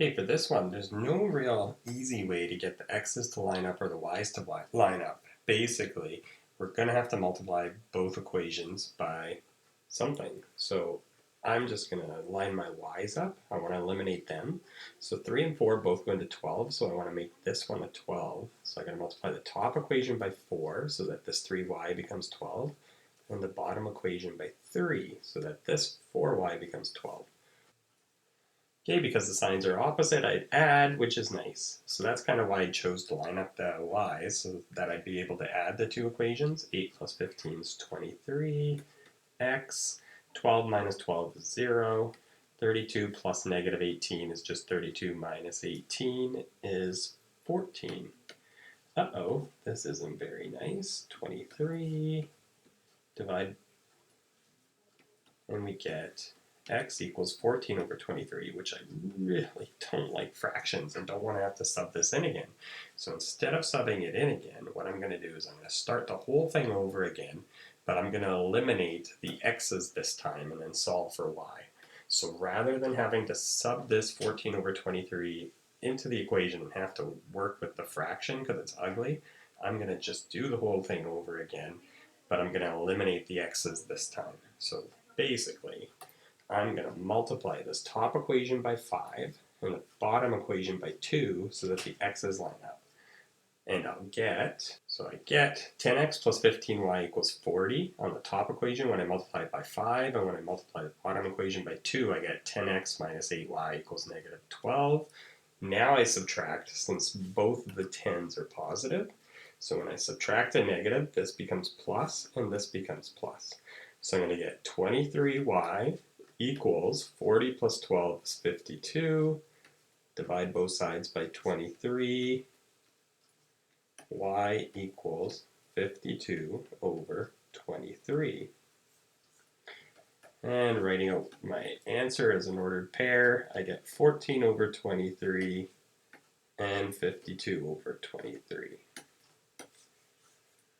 Okay, for this one, there's no real easy way to get the x's to line up or the y's to line up. Basically, we're going to have to multiply both equations by something. So I'm just going to line my y's up. I want to eliminate them. So 3 and 4 both go into 12, so I want to make this one a 12. So I'm going to multiply the top equation by 4 so that this 3y becomes 12, and the bottom equation by 3 so that this 4y becomes 12. Okay, because the signs are opposite, I'd add, which is nice. So that's kind of why I chose to line up the y's, so that I'd be able to add the two equations. 8 plus 15 is 23, x, 12 minus 12 is 0, 32 plus negative 18 is just 32 minus 18 is 14. Uh-oh, this isn't very nice. 23, divide, and we get x equals 14 over 23, which I really don't like fractions and don't want to have to sub this in again. So instead of subbing it in again, what I'm going to do is I'm going to start the whole thing over again, but I'm going to eliminate the x's this time and then solve for y. So rather than having to sub this 14 over 23 into the equation and have to work with the fraction because it's ugly, I'm going to just do the whole thing over again, but I'm going to eliminate the x's this time. So basically, I'm going to multiply this top equation by 5 and the bottom equation by 2 so that the x's line up. And I get 10x plus 15y equals 40 on the top equation when I multiply it by 5, and when I multiply the bottom equation by 2, I get 10x minus 8y equals negative 12. Now I subtract, since both of the 10s are positive. So when I subtract a negative, this becomes plus, and this becomes plus. So I'm going to get 23y equals 40 plus 12 is 52. Divide both sides by 23. Y equals 52 over 23. And writing out my answer as an ordered pair, I get 14 over 23 and 52 over 23.